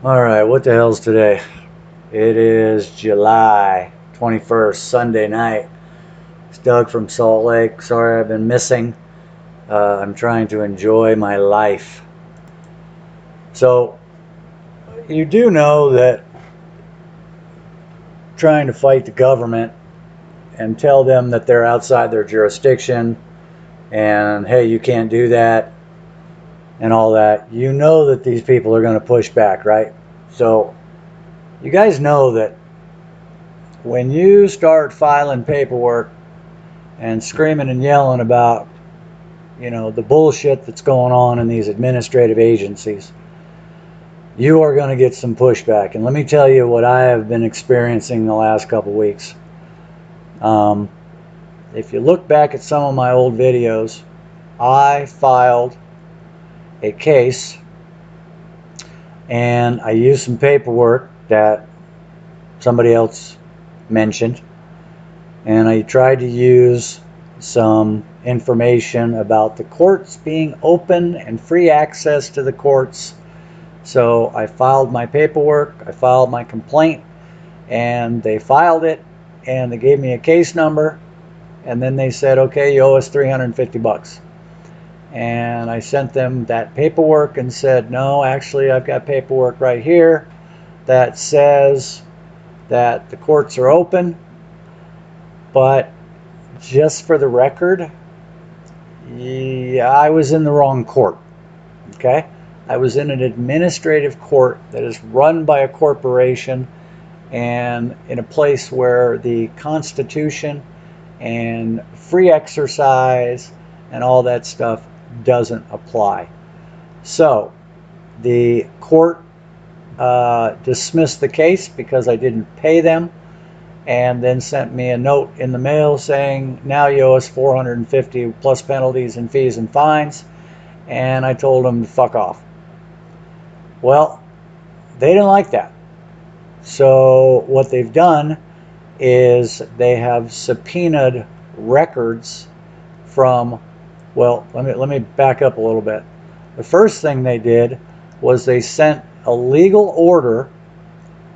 Alright, what the hell's today? It is July 21st, Sunday night. It's Doug from Salt Lake. Sorry I've been missing. I'm trying to enjoy my life. So, you do know that trying to fight the government and tell them that they're outside their jurisdiction and hey, you can't do that and all that, you know that these people are going to push back, right? So, you guys know that when you start filing paperwork and screaming and yelling about, the bullshit that's going on in these administrative agencies, you are going to get some pushback. And let me tell you what I have been experiencing the last couple weeks. If you look back at some of my old videos, I filed a case and I used some paperwork that somebody else mentioned, and I tried to use some information about the courts being open and free access to the courts. So I filed my paperwork, I filed my complaint, and they filed it, and they gave me a case number, and then they said, okay, you owe us $350. And I sent them that paperwork and said, no, actually I've got paperwork right here that says that the courts are open, but just for the record, I was in the wrong court. Okay? I was in an administrative court that is run by a corporation and in a place where the Constitution and free exercise and all that stuff doesn't apply. So the court dismissed the case because I didn't pay them, and then sent me a note in the mail saying, now you owe us $450 plus penalties and fees and fines. And I told them to fuck off. Well, they didn't like that. So what they've done is they have subpoenaed records from, well, let me back up a little bit. The first thing they did was they sent a legal order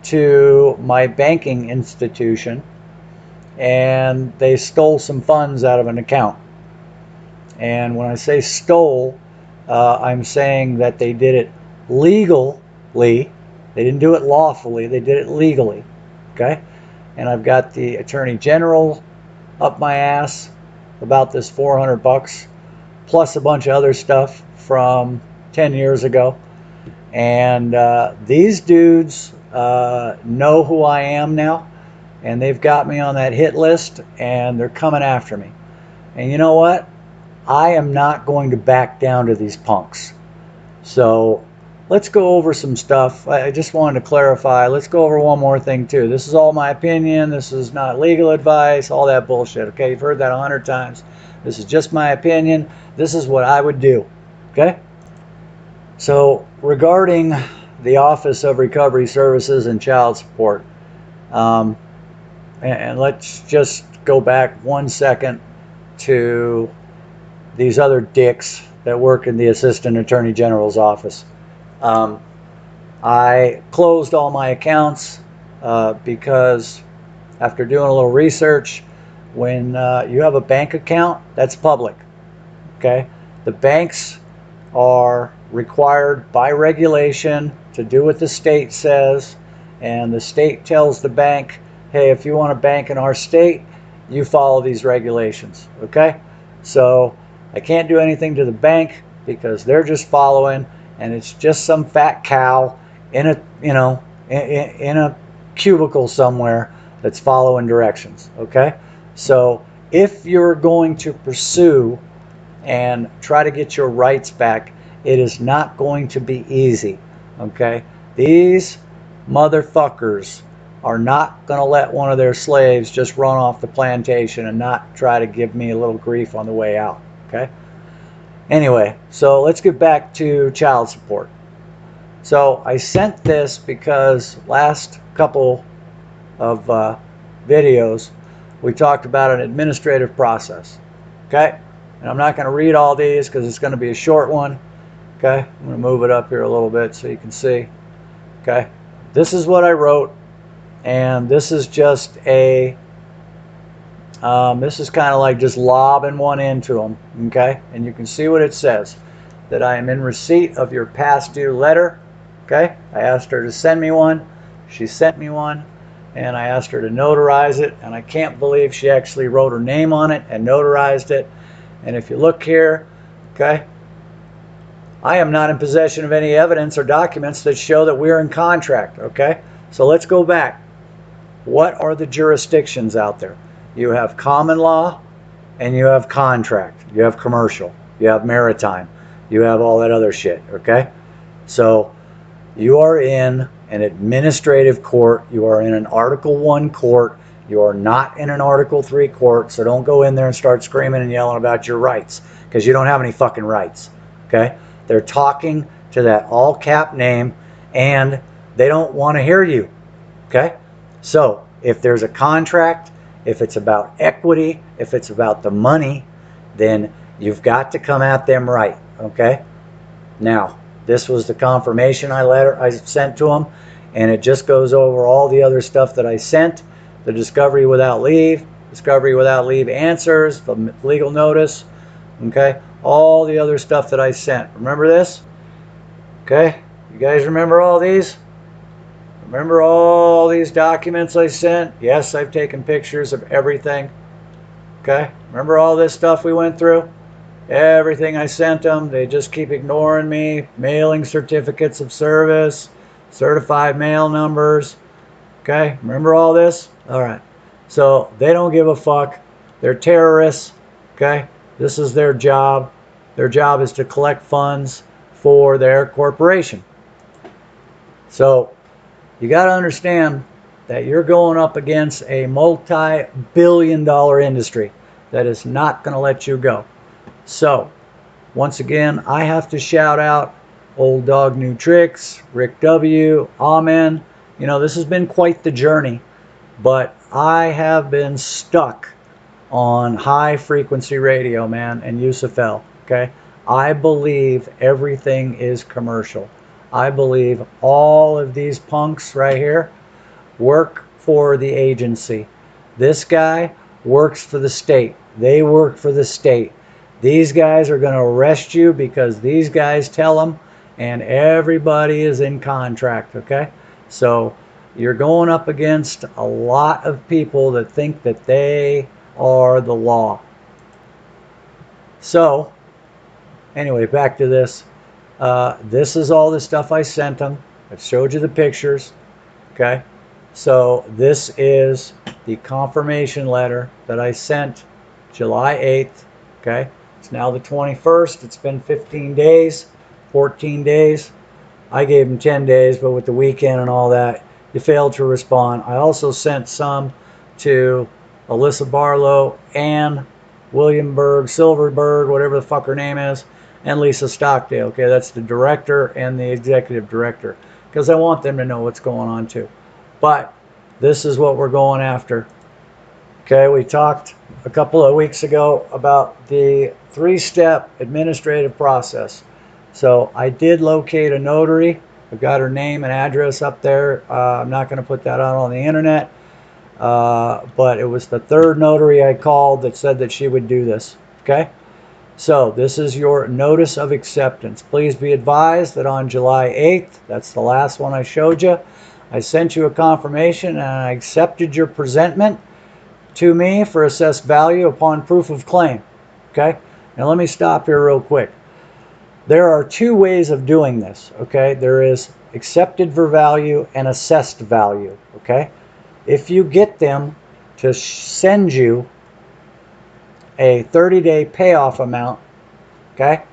to my banking institution, and they stole some funds out of an account. And when I say stole, I'm saying that they did it legally. They didn't do it lawfully, they did it legally. Okay? And I've got the Attorney General up my ass about this $400 plus a bunch of other stuff from 10 years ago. And these dudes know who I am now, and they've got me on that hit list, and they're coming after me. And you know what? I am not going to back down to these punks. So let's go over some stuff. I just wanted to clarify. Let's go over one more thing too. This is all my opinion. This is not legal advice, all that bullshit. Okay, you've heard that 100 times. This is just my opinion. This is what I would do. Okay? So regarding the Office of Recovery Services and Child Support, and let's just go back 1 second to these other dicks that work in the Assistant Attorney General's office. I closed all my accounts because after doing a little research, when you have a bank account, that's public. Okay? The banks are required by regulation to do what the state says, and the state tells the bank, hey, if you want to bank in our state, you follow these regulations. Okay? So I can't do anything to the bank because they're just following, and it's just some fat cow in a in a cubicle somewhere that's following directions. Okay? So if you're going to pursue and try to get your rights back, it is not going to be easy. Okay? These motherfuckers are not going to let one of their slaves just run off the plantation and not try to give me a little grief on the way out. Okay? Anyway, so let's get back to child support. So I sent this because last couple of videos we talked about an administrative process. Okay? And I'm not going to read all these because it's going to be a short one. Okay? I'm going to move it up here a little bit so you can see. Okay, this is what I wrote, and this is just a this is kind of like just lobbing one into them. Okay, and you can see what it says, that I am in receipt of your past due letter. Okay, I asked her to send me one. She sent me one, and I asked her to notarize it, and I can't believe she actually wrote her name on it and notarized it. And if you look here, okay, I am not in possession of any evidence or documents that show that we're in contract. Okay, so let's go back. What are the jurisdictions out there? You have common law and you have contract. You have commercial. You have maritime. You have all that other shit. Okay, so you are in an administrative court. You are in an Article 1 court. You are not in an Article 3 court, so don't go in there and start screaming and yelling about your rights, because you don't have any fucking rights. Okay? They're talking to that all cap name, and they don't want to hear you. Okay? So if there's a contract, if it's about equity, if it's about the money, then you've got to come at them right. Okay? Now, this was the confirmation I sent to them, and it just goes over all the other stuff that I sent. The discovery without leave answers, the legal notice, okay, all the other stuff that I sent. Remember this? Okay, you guys remember all these? Remember all these documents I sent? Yes, I've taken pictures of everything. Okay, remember all this stuff we went through? Everything I sent them, they just keep ignoring me. Mailing certificates of service, certified mail numbers. Okay, remember all this? All right. So they don't give a fuck. They're terrorists. Okay, this is their job. Their job is to collect funds for their corporation. So you got to understand that you're going up against a multi-billion-dollar industry that is not going to let you go. So, once again, I have to shout out Old Dog New Tricks, Rick W., Amen. You know, this has been quite the journey, but I have been stuck on high frequency radio, man, and USFL, okay? I believe everything is commercial. I believe all of these punks right here work for the agency. This guy works for the state. They work for the state. These guys are going to arrest you because these guys tell them, and everybody is in contract, okay? So you're going up against a lot of people that think that they are the law. So, anyway, back to this. This is all the stuff I sent them. I've showed you the pictures, okay? So this is the confirmation letter that I sent July 8th, okay? It's now the 21st. It's been 15 days, 14 days. I gave him 10 days, but with the weekend and all that, you failed to respond. I also sent some to Alyssa Barlow, Ann Williamberg, Silverberg, whatever the fuck her name is, and Lisa Stockdale. Okay, that's the director and the executive director, because I want them to know what's going on too. But this is what we're going after. Okay, we talked a couple of weeks ago about the 3-step administrative process. So I did locate a notary. I've got her name and address up there. I'm not going to put that out on the internet. But it was the 3rd notary I called that said that she would do this. Okay? So this is your notice of acceptance. Please be advised that on July 8th, that's the last one I showed you, I sent you a confirmation and I accepted your presentment to me for assessed value upon proof of claim. Okay? Now let me stop here real quick. There are 2 ways of doing this. Okay? There is accepted for value and assessed value. Okay? If you get them to send you a 30-day payoff amount, okay,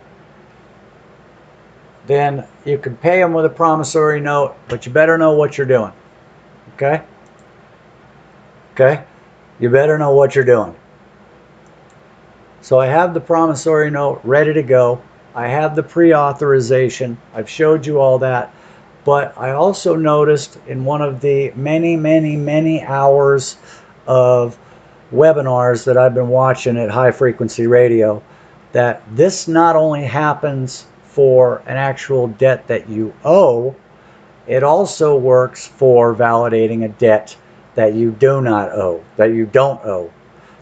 then you can pay them with a promissory note, but you better know what you're doing. Okay? Okay? You better know what you're doing. So I have the promissory note ready to go. I have the pre-authorization. I've showed you all that. But I also noticed in one of the many hours of webinars that I've been watching at High Frequency Radio that this not only happens for an actual debt that you owe, It also works for validating a debt that you do not owe, that you don't owe,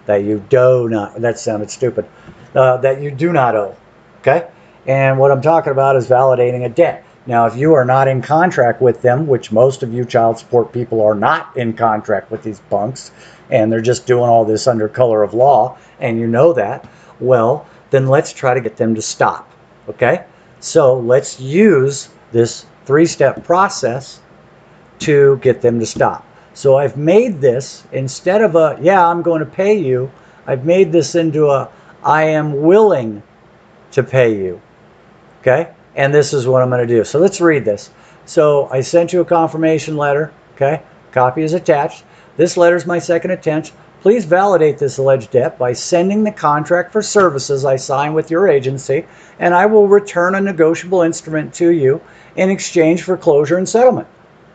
that you do not, that sounded stupid, that you do not owe, okay? And what I'm talking about is validating a debt. Now, if you are not in contract with them, which most of you child support people are not in contract with these punks, and they're just doing all this under color of law, and you know that, well, then let's try to get them to stop, okay? So let's use this 3-step process to get them to stop. So I've made this, instead of a, yeah, I'm going to pay you, I've made this into a, I am willing to pay you, okay? And this is what I'm going to do. So let's read this. So I sent you a confirmation letter, okay? Copy is attached. This letter is my second attempt. Please validate this alleged debt by sending the contract for services I sign with your agency, and I will return a negotiable instrument to you in exchange for closure and settlement.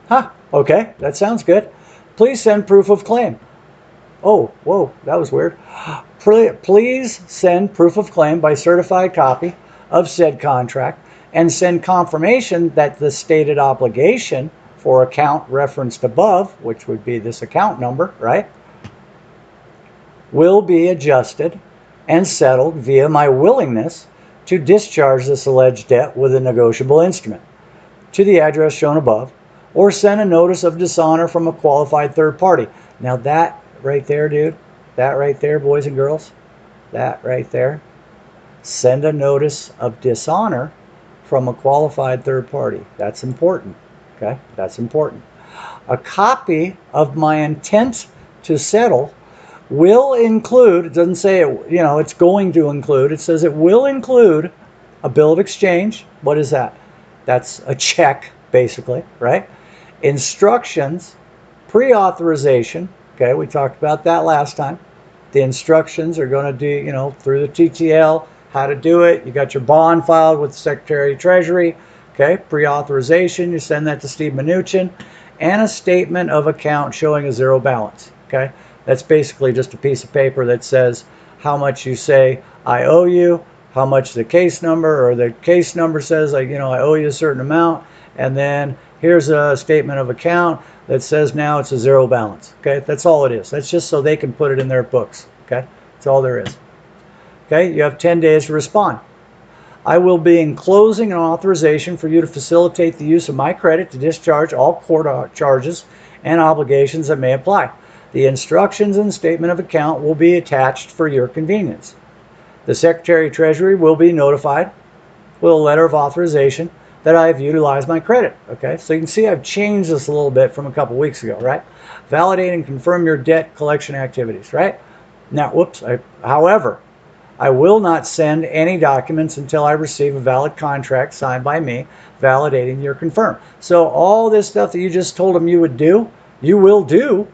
Huh, okay, that sounds good. Please send proof of claim. Oh, whoa, that was weird. Please send proof of claim by certified copy of said contract and send confirmation that the stated obligation for account referenced above, which would be this account number, right, will be adjusted and settled via my willingness to discharge this alleged debt with a negotiable instrument to the address shown above, or send a notice of dishonor from a qualified third party. Now that right there, dude, that right there, boys and girls, that right there, send a notice of dishonor from a qualified third party. That's important, okay? That's important. A copy of my intent to settle will include, it doesn't say it, you know, it's going to include, it says it will include a bill of exchange. What is that? That's a check, basically, right? Instructions, pre-authorization, okay, we talked about that last time. The instructions are going to do, you know, through the TTL, how to do it. You got your bond filed with the Secretary of Treasury, okay, pre-authorization, you send that to Steve Mnuchin, and a statement of account showing a zero balance, okay? That's basically just a piece of paper that says how much you say I owe you, how much the case number, or the case number says, like, you know, I owe you a certain amount, and then here's a statement of account that says now it's a zero balance, okay? That's all it is. That's just so they can put it in their books, okay? That's all there is. Okay, you have 10 days to respond. I will be enclosing an authorization for you to facilitate the use of my credit to discharge all court charges and obligations that may apply. The instructions and statement of account will be attached for your convenience. The Secretary of Treasury will be notified with a letter of authorization that I have utilized my credit. Okay, so you can see I've changed this a little bit from a couple weeks ago, right? Validate and confirm your debt collection activities, right? Now, whoops, however, I will not send any documents until I receive a valid contract signed by me validating your confirm. So all this stuff that you just told them you would do, you will do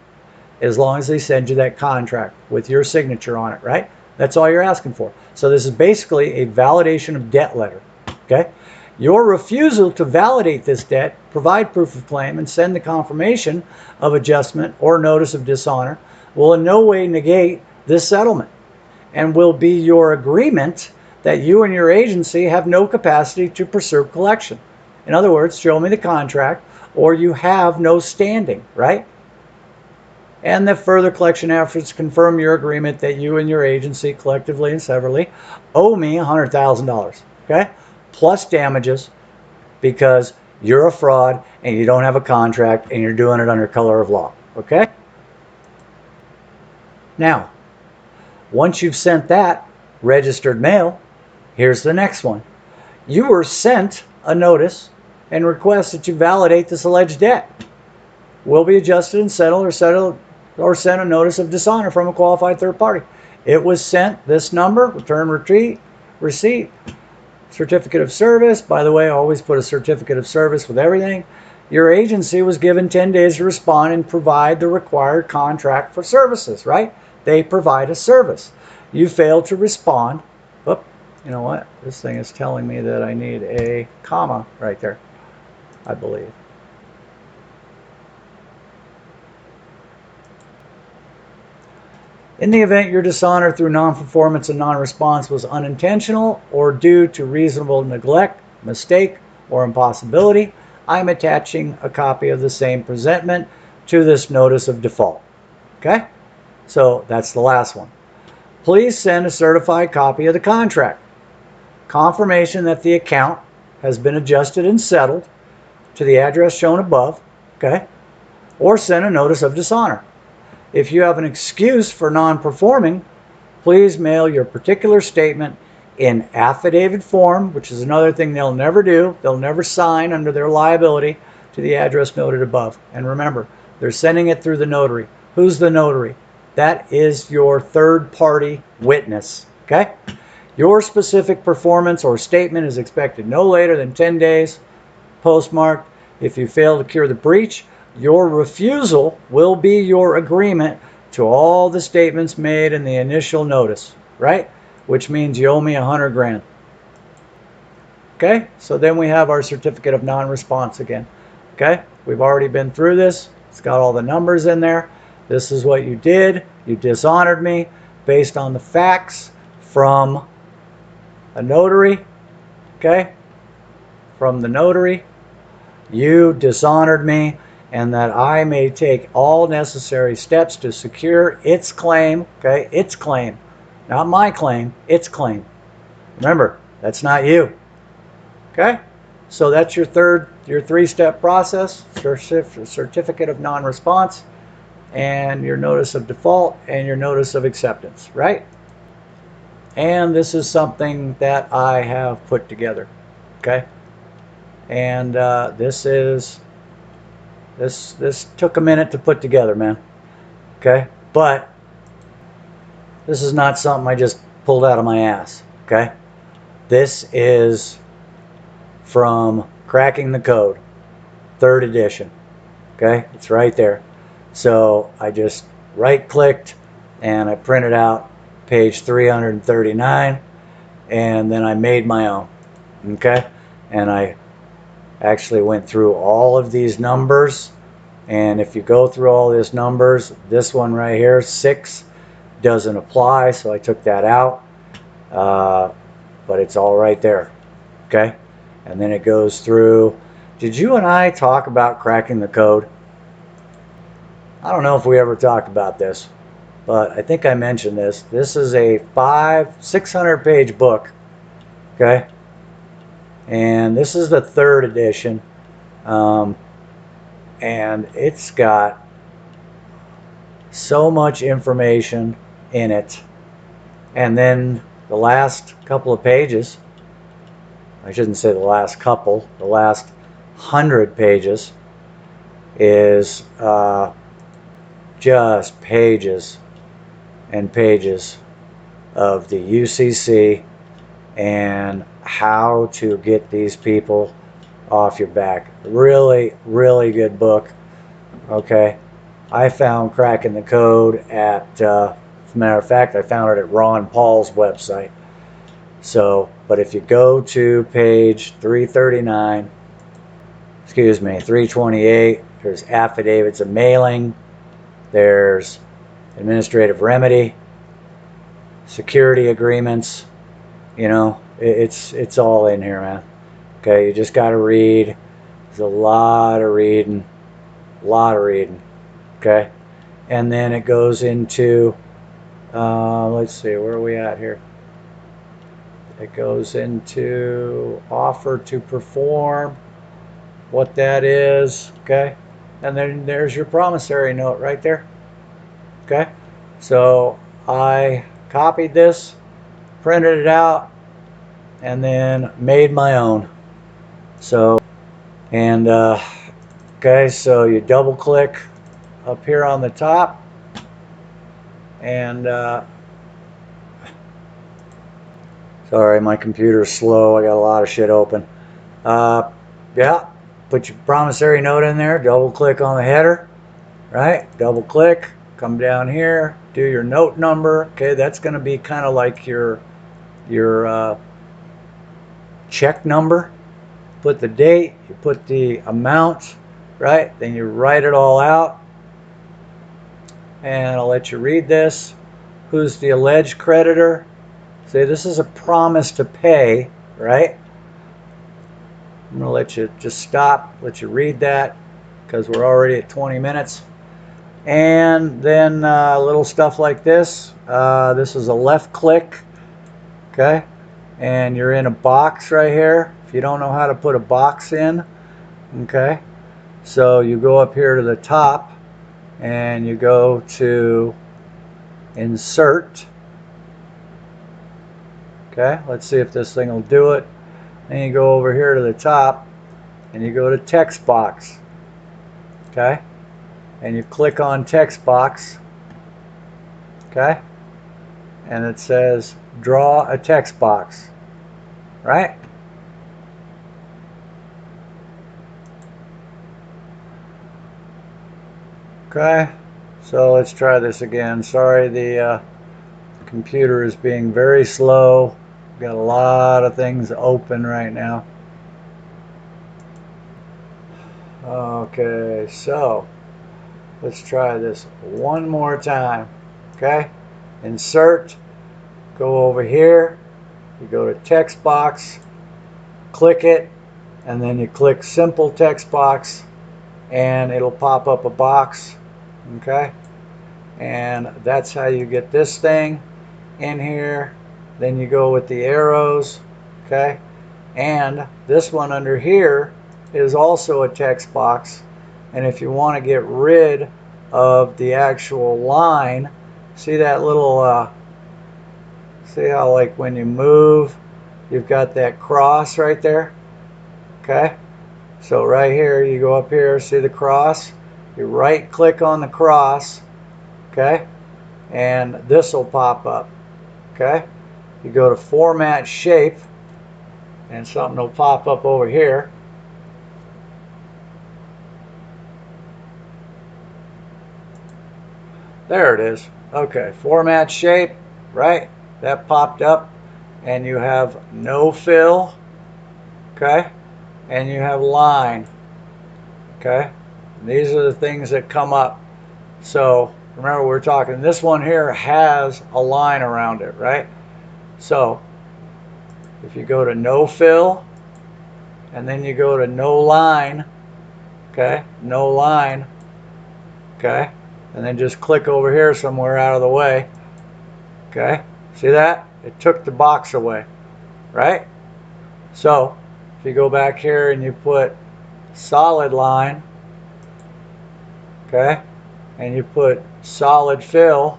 as long as they send you that contract with your signature on it, right? That's all you're asking for. So this is basically a validation of debt letter, okay? Your refusal to validate this debt, provide proof of claim, and send the confirmation of adjustment or notice of dishonor will in no way negate this settlement and will be your agreement that you and your agency have no capacity to pursue collection. In other words, show me the contract or you have no standing, right? And that further collection efforts confirm your agreement that you and your agency collectively and severally owe me $100,000, okay? Plus damages because you're a fraud and you don't have a contract and you're doing it under color of law, okay? Now, once you've sent that registered mail, here's the next one. You were sent a notice and request that you validate this alleged debt. Will be adjusted and settled or sent a notice of dishonor from a qualified third party. It was sent, this number, return receipt, certificate of service. By the way, always put a certificate of service with everything. Your agency was given 10 days to respond and provide the required contract for services, right? They provide a service. You failed to respond. Oop, you know what? This thing is telling me that I need a comma right there, I believe. In the event your dishonor through non-performance and non-response was unintentional or due to reasonable neglect, mistake, or impossibility, I'm attaching a copy of the same presentment to this notice of default. Okay? So that's the last one. Please send a certified copy of the contract. Confirmation that the account has been adjusted and settled to the address shown above. Okay? Or send a notice of dishonor. If you have an excuse for non-performing, please mail your particular statement in affidavit form, which is another thing they'll never do. They'll never sign under their liability to the address noted above. And remember, they're sending it through the notary. Who's the notary? That is your third-party witness. Okay? Your specific performance or statement is expected no later than 10 days postmarked. If you fail to cure the breach, your refusal will be your agreement to all the statements made in the initial notice, right? Which means you owe me $100 grand. Okay, so then we have our certificate of non-response again. Okay, we've already been through this. It's got all the numbers in there. This is what you did. You dishonored me based on the facts from a notary. Okay, from the notary. You dishonored me, and that I may take all necessary steps to secure its claim, okay, its claim, not my claim, its claim. Remember, that's not you, okay? So that's your three-step process, certificate of non-response, and your notice of default, and your notice of acceptance, right? And this is something that I have put together, okay? And this took a minute to put together, man. Okay? But this is not something I just pulled out of my ass. Okay? This is from Cracking the Code, 3rd edition. Okay? It's right there. So I just right-clicked and I printed out page 339, and then I made my own. Okay? And I actually went through all of these numbers, and if you go through all these numbers, this one right here, 6, doesn't apply, so I took that out, but it's all right there. Okay, and then it goes through. Did you and I talk about cracking the code? I don't know if we ever talked about this, but I think I mentioned this. This is a 600 page book. Okay, and this is the 3rd edition, and it's got so much information in it. And then the last couple of pages, I shouldn't say the last couple, the last 100 pages is just pages and pages of the UCC and how to get these people off your back. Really, really good book. Okay, I found Cracking the Code at, as a matter of fact, I found it at Ron Paul's website. So, but if you go to page 339, excuse me, 328, there's affidavits of mailing, there's administrative remedy, security agreements. You know, it's all in here, man. Okay, you just got to read. There's a lot of reading. Okay, and then it goes into, let's see, where are we at here? It goes into offer to perform, what that is. Okay, and then there's your promissory note right there. Okay, so I copied this, printed it out, and then made my own. So, and okay, so you double click up here on the top, and sorry, my computer's slow. I got a lot of shit open. Yeah, put your promissory note in there, double click on the header, right? Double click, come down here, do your note number. Okay, that's going to be kind of like your check number. Put the date, you put the amount, right? Then you write it all out. And I'll let you read this. Who's the alleged creditor? Say this is a promise to pay, right? I'm going to let you just stop, let you read that, because we're already at 20 minutes. And then little stuff like this. This is a left click, okay? And you're in a box right here. If you don't know how to put a box in, okay? So you go up here to the top and you go to insert. Okay, let's see if this thing will do it. Then you go over here to the top and you go to text box. Okay, and you click on text box. Okay, and it says draw a text box, right? Okay, so let's try this again. Sorry, the computer is being very slow. Got a lot of things open right now. Okay, so let's try this one more time. Okay, insert, go over here, you go to text box, click it, and then you click simple text box, and it'll pop up a box. Okay, and that's how you get this thing in here. Then you go with the arrows. Okay, and this one under here is also a text box, and if you want to get rid of the actual line, see that little see how, like, when you move you've got that cross right there? Okay, so right here you go up here, see the cross, you right click on the cross, okay, and this will pop up. Okay, you go to format shape and something will pop up over here. There it is. Okay, format shape, right? That popped up, and you have no fill, okay? And you have line, okay? And these are the things that come up. So remember, we're talking, this one here has a line around it, right? So if you go to no fill, and then you go to no line, okay? No line, okay? And then just click over here somewhere out of the way. Okay, see that? It took the box away, right? So if you go back here and you put solid line, okay, and you put solid fill,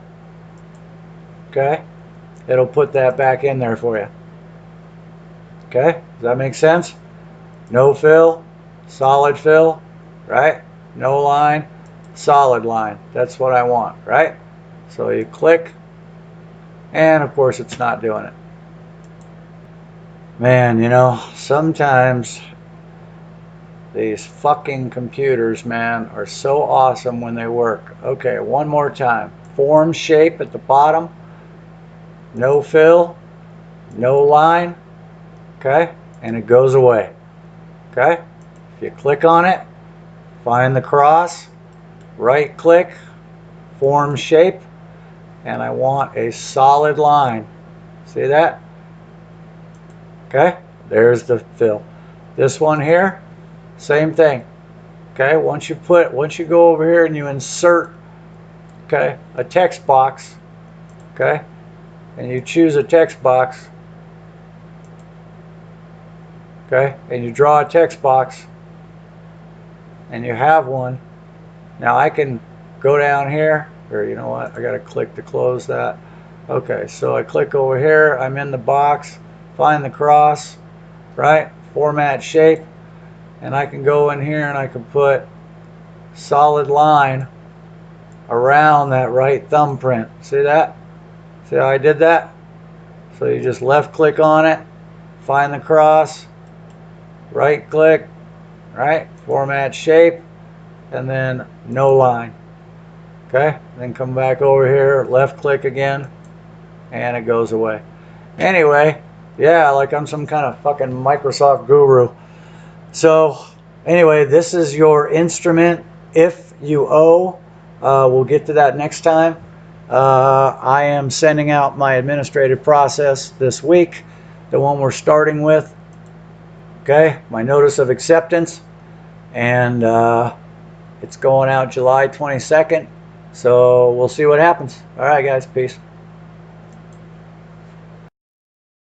okay, it'll put that back in there for you. Okay, does that make sense? No fill, solid fill, right? No line, solid line. That's what I want, right? So you click, and of course it's not doing it. Man, you know, sometimes these fucking computers, man, are so awesome when they work. Okay, one more time. Form shape at the bottom, no fill, no line, okay, and it goes away. Okay, if you click on it, find the cross, right click, form shape, and I want a solid line. See that? Okay, there's the fill. This one here, same thing. Okay, once you go over here and you insert, okay, a text box, okay, and you choose a text box, okay, and you draw a text box, and you have one. Now I can go down here, or you know what, I gotta click to close that. Okay, so I click over here, I'm in the box, find the cross, right, format shape, and I can go in here and I can put solid line around that right thumbprint. See that? See how I did that? So you just left click on it, find the cross, right click, right, format shape, and then no line. Okay, then come back over here, left click again, and it goes away. Anyway, yeah, like I'm some kind of fucking Microsoft guru. So anyway, this is your instrument if you owe. We'll get to that next time. I am sending out my administrative process this week, the one we're starting with. Okay, my notice of acceptance, and it's going out July 22nd. So we'll see what happens. All right, guys, peace.